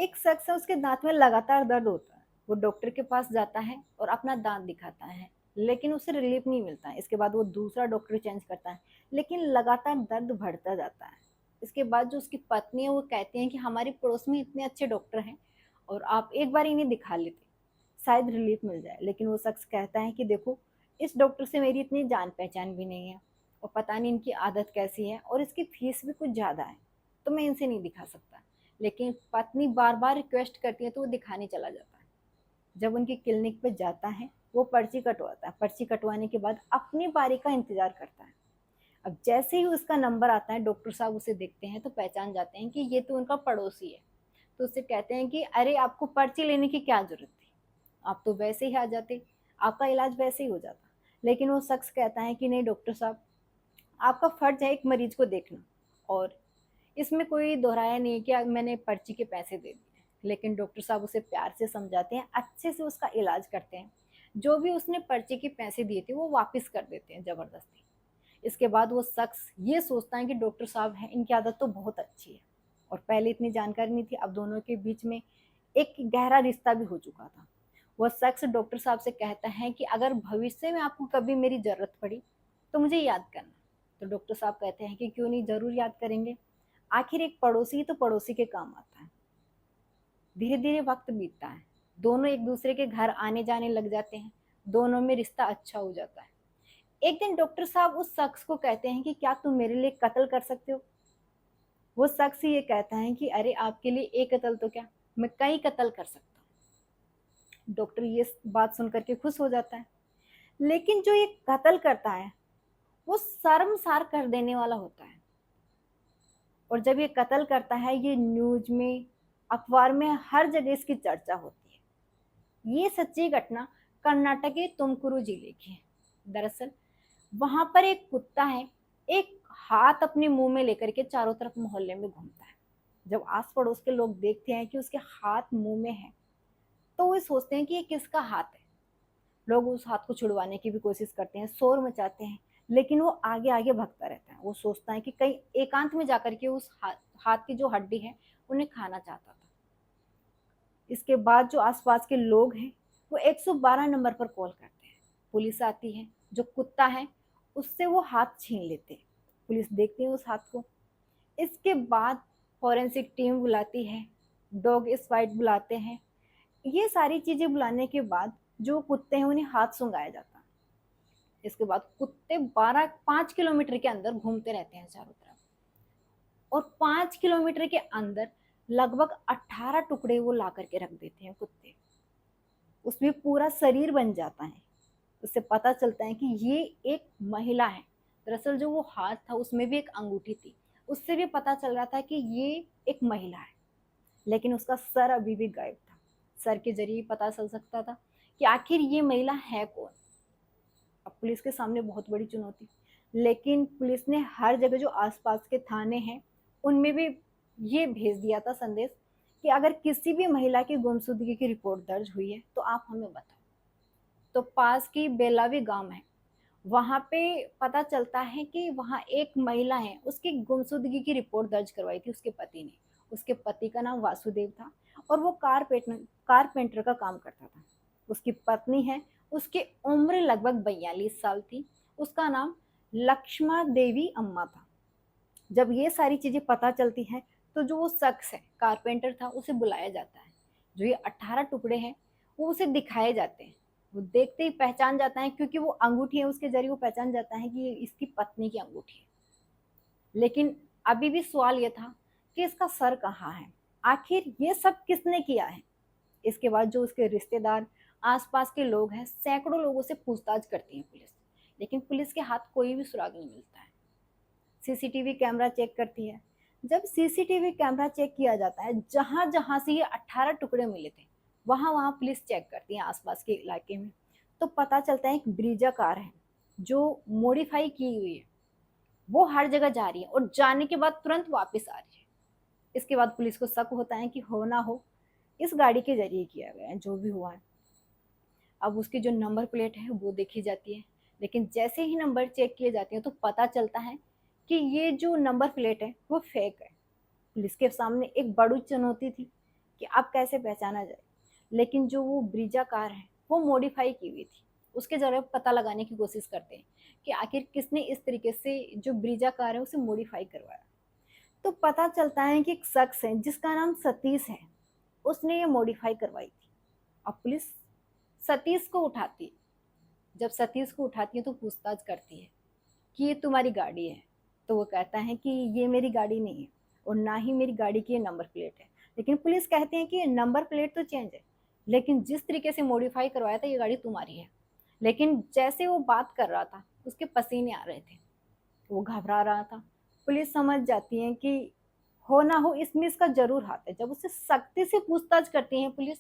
एक शख्स है, उसके दांत में लगातार दर्द होता है। वो डॉक्टर के पास जाता है और अपना दांत दिखाता है, लेकिन उसे रिलीफ नहीं मिलता है। इसके बाद वो दूसरा डॉक्टर चेंज करता है, लेकिन लगातार दर्द बढ़ता जाता है। इसके बाद जो उसकी पत्नी है वो कहती है कि हमारे पड़ोस में इतने अच्छे डॉक्टर हैं और आप एक बार इन्हें दिखा लेते, शायद रिलीफ मिल जाए। लेकिन वो शख्स कहता है कि देखो, इस डॉक्टर से मेरी इतनी जान पहचान भी नहीं है और पता नहीं इनकी आदत कैसी है और इसकी फीस भी कुछ ज़्यादा है, तो मैं इनसे नहीं दिखा सकता। लेकिन पत्नी बार बार रिक्वेस्ट करती है तो वो दिखाने चला जाता है। जब उनकी क्लिनिक पे जाता है, वो पर्ची कटवाता है। पर्ची कटवाने के बाद अपनी बारी का इंतजार करता है। अब जैसे ही उसका नंबर आता है, डॉक्टर साहब उसे देखते हैं तो पहचान जाते हैं कि ये तो उनका पड़ोसी है। तो उससे कहते हैं कि अरे, आपको पर्ची लेने की क्या जरूरत थी, आप तो वैसे ही आ जाते, आपका इलाज वैसे ही हो जाता। लेकिन वो शख्स कहता है कि नहीं डॉक्टर साहब, आपका फर्ज है एक मरीज को देखना, और इसमें कोई दोहराया नहीं है कि मैंने पर्ची के पैसे दे दिए। लेकिन डॉक्टर साहब उसे प्यार से समझाते हैं, अच्छे से उसका इलाज करते हैं। जो भी उसने पर्ची के पैसे दिए थे वो वापस कर देते हैं जबरदस्ती। इसके बाद वो शख्स ये सोचता है कि डॉक्टर साहब हैं, इनकी आदत तो बहुत अच्छी है। और पहले इतनी जानकारी नहीं थी, अब दोनों के बीच में एक गहरा रिश्ता भी हो चुका था। वह शख्स डॉक्टर साहब से कहता है कि अगर भविष्य में आपको कभी मेरी ज़रूरत पड़ी तो मुझे याद करना। तो डॉक्टर साहब कहते हैं कि क्यों नहीं, ज़रूर याद करेंगे। आखिर एक पड़ोसी तो पड़ोसी के काम आता है। धीरे धीरे वक्त बीतता है, दोनों एक दूसरे के घर आने जाने लग जाते हैं। दोनों में रिश्ता अच्छा हो जाता है। एक दिन डॉक्टर साहब उस शख्स को कहते हैं कि क्या तुम मेरे लिए कत्ल कर सकते हो। वो शख्स ये कहता है कि अरे, आपके लिए एक कत्ल तो क्या, मैं कई कत्ल कर सकता हूँ। डॉक्टर ये बात सुनकर के खुश हो जाता है। लेकिन जो ये कत्ल करता है वो शर्मसार कर देने वाला होता है। और जब ये कत्ल करता है, ये न्यूज में, अखबार में, हर जगह इसकी चर्चा होती है। ये सच्ची घटना कर्नाटक के तुमकुरु जिले की है। दरअसल वहां पर एक कुत्ता है, एक हाथ अपने मुंह में लेकर के चारों तरफ मोहल्ले में घूमता है। जब आस पड़ोस के लोग देखते हैं कि उसके हाथ मुंह में है, तो वे सोचते हैं कि ये किसका हाथ है। लोग उस हाथ को छुड़वाने की भी कोशिश करते हैं, शोर मचाते हैं, लेकिन वो आगे आगे भगता रहता है। वो सोचता है कि कहीं एकांत में जाकर के उस हाथ की जो हड्डी है उन्हें खाना चाहता था। इसके बाद जो आसपास के लोग हैं वो 112 नंबर पर कॉल करते हैं। पुलिस आती है, जो कुत्ता है उससे वो हाथ छीन लेते हैं। पुलिस देखती है उस हाथ को। इसके बाद फॉरेंसिक टीम बुलाती है, डॉग स्क्वाड बुलाते हैं। ये सारी चीजें बुलाने के बाद जो कुत्ते हैं उन्हें हाथ सुंघाया जाता है। इसके बाद कुत्ते 5 किलोमीटर के अंदर घूमते रहते हैं चारों तरफ, और 5 किलोमीटर के अंदर लगभग 18 टुकड़े वो ला करके रख देते हैं कुत्ते। उसमें पूरा शरीर बन जाता है। उससे पता चलता है कि ये एक महिला है। दरअसल जो वो हाथ था उसमें भी एक अंगूठी थी, उससे भी पता चल रहा था कि ये एक महिला है। लेकिन उसका सर अभी भी गायब था। सर के जरिए पता चल सकता था कि आखिर ये महिला है कौन। अब पुलिस के सामने बहुत बड़ी चुनौती। लेकिन पुलिस ने हर जगह जो आसपास के थाने हैं उनमें भी ये भेज दिया था संदेश कि अगर किसी भी महिला की गुमशुदगी की रिपोर्ट दर्ज हुई है तो आप हमें बताओ। तो पास की बेलावी गांव है, वहां पे पता चलता है कि वहां एक महिला है, उसकी गुमशुदगी की रिपोर्ट दर्ज करवाई थी उसके पति ने। उसके पति का नाम वासुदेव था और वो कारपेंटर का काम करता था। उसकी पत्नी है, उसकी उम्र लगभग 42 साल थी। उसका नाम लक्ष्मा देवी अम्मा था। जब ये सारी चीजें पता चलती हैं तो जो वो शख्स है, कारपेंटर था, उसे बुलाया जाता है। जो ये 18 टुकड़े हैं वो उसे दिखाए जाते हैं। वो देखते ही पहचान जाता है, क्योंकि वो अंगूठी है उसके जरिए वो पहचान जाता है कि ये इसकी पत्नी की अंगूठी है। लेकिन अभी भी सवाल ये था कि इसका सर कहाँ है, आखिर ये सब किसने किया है। इसके बाद जो उसके रिश्तेदार, आसपास के लोग हैं, सैकड़ों लोगों से पूछताछ करती है पुलिस। लेकिन पुलिस के हाथ कोई भी सुराग नहीं मिलता है। सीसीटीवी कैमरा चेक करती है। जब सीसीटीवी कैमरा चेक किया जाता है, जहां जहां से ये 18 टुकड़े मिले थे वहां वहां पुलिस चेक करती है आसपास के इलाके में। तो पता चलता है एक ब्रीजा कार है जो मॉडिफाई की हुई है, वो हर जगह जा रही है और जाने के बाद तुरंत वापस आ रही है। इसके बाद पुलिस को शक होता है कि हो ना हो इस गाड़ी के जरिए किया गया है जो भी हुआ है। अब उसकी जो नंबर प्लेट है वो देखी जाती है। लेकिन जैसे ही नंबर चेक किए जाते हैं तो पता चलता है कि ये जो नंबर प्लेट है वो फेक है। पुलिस के सामने एक बड़ी चुनौती थी कि अब कैसे पहचाना जाए। लेकिन जो वो ब्रीजा कार है वो मॉडिफाई की हुई थी। उसके जरिए पता लगाने की कोशिश करते हैं कि आखिर किसने इस तरीके से जो ब्रीजा कार है उसे मॉडिफाई करवाया। तो पता चलता है कि एक शख्स है जिसका नाम सतीश है, उसने ये मॉडिफाई करवाई थी। अब पुलिस सतीश को उठाती है। जब सतीश को उठाती है तो पूछताछ करती है कि ये तुम्हारी गाड़ी है। तो वो कहता है कि ये मेरी गाड़ी नहीं है और ना ही मेरी गाड़ी की ये नंबर प्लेट है। लेकिन पुलिस कहती है कि ये नंबर प्लेट तो चेंज है, लेकिन जिस तरीके से मॉडिफाई करवाया था ये गाड़ी तुम्हारी है। लेकिन जैसे वो बात कर रहा था उसके पसीने आ रहे थे, वो घबरा रहा था। पुलिस समझ जाती है कि हो ना हो इसमें इसका जरूर हाथ है। जब उससे सख्ती से पूछताछ करती है पुलिस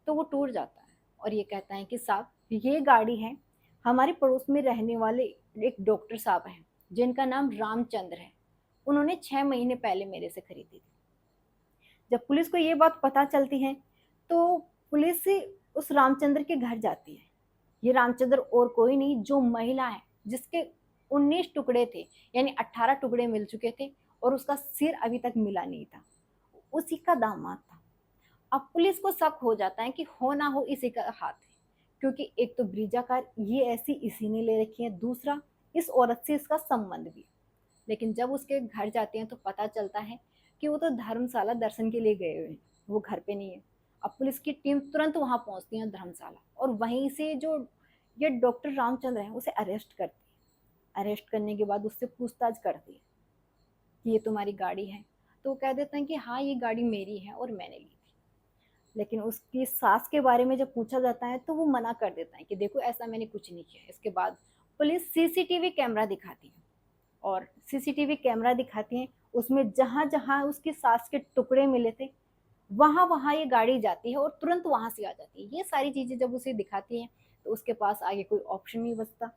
तो वो टूट जाता है और ये कहता है कि साहब ये गाड़ी है हमारे पड़ोस में रहने वाले एक डॉक्टर साहब हैं जिनका नाम रामचंद्र है, उन्होंने 6 महीने पहले मेरे से खरीदी थी। जब पुलिस को ये बात पता चलती है तो पुलिस उस रामचंद्र के घर जाती है। ये रामचंद्र और कोई नहीं, जो महिला है जिसके 19 टुकड़े थे, यानी 18 टुकड़े मिल चुके थे और उसका सिर अभी तक मिला नहीं था, उसी का दामाद था। अब पुलिस को शक हो जाता है कि हो ना हो इसी का हाथ है, क्योंकि एक तो ब्रीजा कार ये ऐसी इसी ने ले रखी है, दूसरा इस औरत से इसका संबंध भी है। लेकिन जब उसके घर जाते हैं तो पता चलता है कि वो तो धर्मशाला दर्शन के लिए गए हुए हैं, वो घर पे नहीं है। अब पुलिस की टीम तुरंत वहां पहुंचती है धर्मशाला, और वहीं से जो ये डॉक्टर रामचंद्र है उसे अरेस्ट करती है। अरेस्ट करने के बाद उससे पूछताछ करती है कि ये तुम्हारी गाड़ी है। तो वो कह देते हैं कि हाँ ये गाड़ी मेरी है और मैंने ली थी। लेकिन उसकी सास के बारे में जब पूछा जाता है तो वो मना कर देता है कि देखो ऐसा मैंने कुछ नहीं किया। इसके बाद पुलिस सीसीटीवी कैमरा दिखाती है, और सीसीटीवी कैमरा दिखाती है उसमें जहां जहां उसकी सास के टुकड़े मिले थे वहां वहां ये गाड़ी जाती है और तुरंत वहां से आ जाती है। ये सारी चीजें जब उसे दिखाती हैं तो उसके पास आगे कोई ऑप्शन नहीं बचता।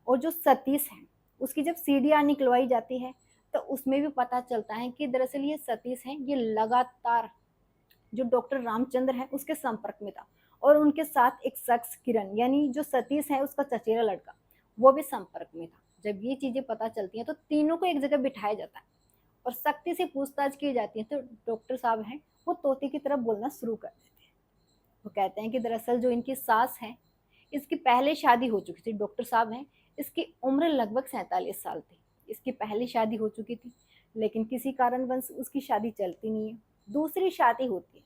और जो सतीश है उसकी जब सीडीआर निकलवाई जाती है तो उसमें भी पता चलता है कि दरअसल ये सतीश है, ये लगातार जो डॉक्टर रामचंद्र है उसके संपर्क में था। और उनके साथ एक शख्स किरण, यानी जो सतीश है उसका चचेरा लड़का, वो भी संपर्क में था। जब ये चीजें पता चलती हैं तो तीनों को एक जगह बिठाया जाता है और सख्ती से पूछताछ की जाती है। तो डॉक्टर साहब हैं वो तोते की तरह बोलना शुरू कर देते हैं। वो कहते हैं कि दरअसल जो इनकी सास है इसकी पहले शादी हो चुकी थी। डॉक्टर साहब हैं, इसकी उम्र लगभग 47 साल थी। इसकी पहली शादी हो चुकी थी लेकिन किसी कारणवश उसकी शादी चलती नहीं है। दूसरी शादी होती है।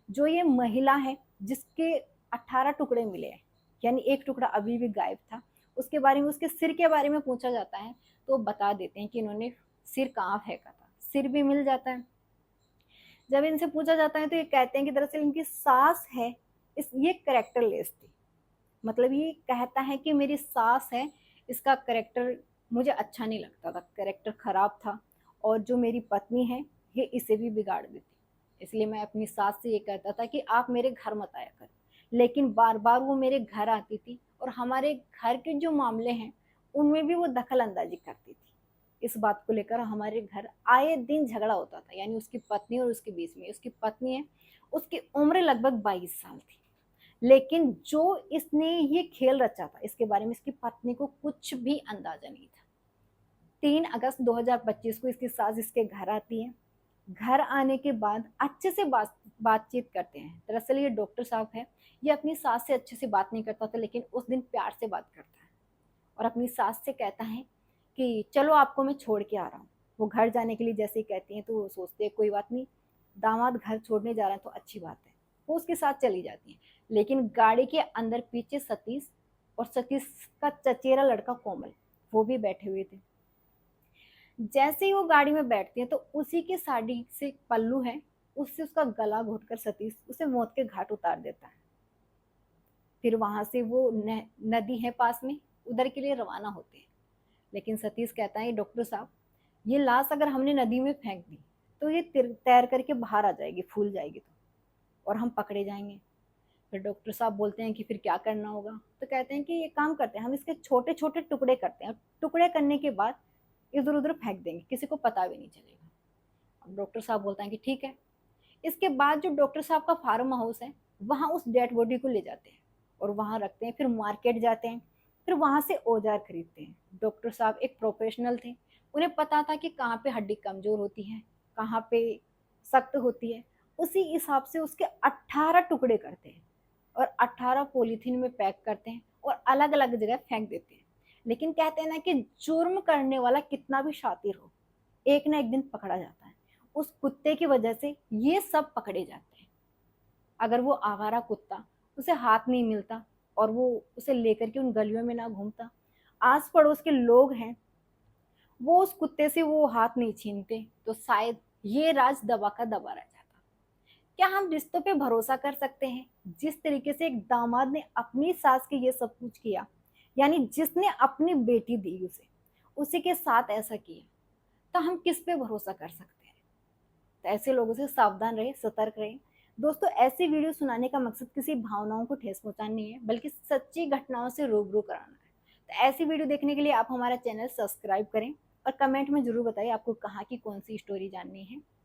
जो ये महिला है जिसके 18 टुकड़े मिले हैं, यानी एक टुकड़ा अभी भी गायब था, उसके बारे में, उसके सिर के बारे में पूछा जाता है तो वो बता देते हैं कि इन्होंने सिर कहाँ फेंका था। सिर भी मिल जाता है। जब इनसे पूछा जाता है तो ये कहते हैं कि दरअसल इनकी सास है ये करेक्टरलेस थी। मतलब ये कहता है कि मेरी सास है, इसका करेक्टर मुझे अच्छा नहीं लगता था, करेक्टर खराब था, और जो मेरी पत्नी है ये इसे भी बिगाड़ देती। इसलिए मैं अपनी सास से ये कहता था कि आप मेरे घर मत आया कर, लेकिन बार बार वो मेरे घर आती थी और हमारे घर के जो मामले हैं उनमें भी वो दखल अंदाजी करती थी। इस बात को लेकर हमारे घर आए दिन झगड़ा होता था, यानी उसकी पत्नी और उसके बीच में। उसकी पत्नी है, उसकी उम्र लगभग 22 साल थी, लेकिन जो इसने ये खेल रचा था इसके बारे में इसकी पत्नी को कुछ भी अंदाजा नहीं था। 3 अगस्त 2025 को इसकी सास इसके घर आती है। घर आने के बाद अच्छे से बातचीत करते हैं। दरअसल ये डॉक्टर साहब है, ये अपनी सास से अच्छे से बात नहीं करता था, लेकिन उस दिन प्यार से बात करता है और अपनी सास से कहता है कि चलो आपको मैं छोड़ के आ रहा हूँ। वो घर जाने के लिए जैसे ही कहती हैं तो वो सोचते हैं कोई बात नहीं, दामाद घर छोड़ने जा रहा है तो अच्छी बात है। वो उसके साथ चली जाती है। लेकिन गाड़ी के अंदर पीछे सतीश और सतीश का चचेरा लड़का कोमल वो भी बैठे हुए थे। जैसे ही वो गाड़ी में बैठती है तो उसी की साड़ी से पल्लू है, उससे उसका गला घोटकर सतीश उसे मौत के घाट उतार देता है। फिर वहां से वो नदी है पास में, उधर के लिए रवाना होते हैं। लेकिन सतीश कहता है डॉक्टर साहब ये लाश अगर हमने नदी में फेंक दी तो ये तैर करके बाहर आ जाएगी, फूल जाएगी तो, और हम पकड़े जाएंगे। फिर डॉक्टर साहब बोलते हैं कि फिर क्या करना होगा। तो कहते हैं कि ये काम करते हैं, हम इसके छोटे छोटे टुकड़े करते हैं, टुकड़े करने के बाद इधर उधर फेंक देंगे, किसी को पता भी नहीं चलेगा। अब डॉक्टर साहब बोलता है कि ठीक है। इसके बाद जो डॉक्टर साहब का फार्म हाउस है वहाँ उस डेड बॉडी को ले जाते हैं और वहाँ रखते हैं। फिर मार्केट जाते हैं, फिर वहाँ से औजार खरीदते हैं। डॉक्टर साहब एक प्रोफेशनल थे, उन्हें पता था कि कहाँ पे हड्डी कमजोर होती है, कहाँ पे सख्त होती है, उसी हिसाब से उसके 18 टुकड़े करते हैं और 18 पॉलीथीन में पैक करते हैं और अलग अलग जगह फेंक देते हैं। लेकिन कहते हैं ना कि जुर्म करने वाला कितना भी शातिर हो, एक ना एक दिन पकड़ा जाता है। उस कुत्ते की वजह से ये सब पकड़े जाते हैं। अगर वो आवारा कुत्ता, उसे हाथ नहीं मिलता और वो उसे लेकर के उन गलियों में ना घूमता, आस पड़ोस के लोग हैं वो उस कुत्ते से वो हाथ नहीं छीनते, तो शायद ये राज दबा का दबा रह जाता। क्या हम रिश्तों पे भरोसा कर सकते हैं? जिस तरीके से एक दामाद ने अपनी सास के ये सब कुछ किया, यानी जिसने अपनी बेटी दी उसे, उसी के साथ ऐसा किया, तो हम किस पे भरोसा कर सकते हैं? तो ऐसे लोगों से सावधान रहे, सतर्क रहे। दोस्तों, ऐसी वीडियो सुनाने का मकसद किसी भावनाओं को ठेस पहुंचाना नहीं है, बल्कि सच्ची घटनाओं से रूबरू कराना है। तो ऐसी वीडियो देखने के लिए आप हमारा चैनल सब्सक्राइब करें और कमेंट में जरूर बताइए आपको कहाँ की कौन सी स्टोरी जाननी है।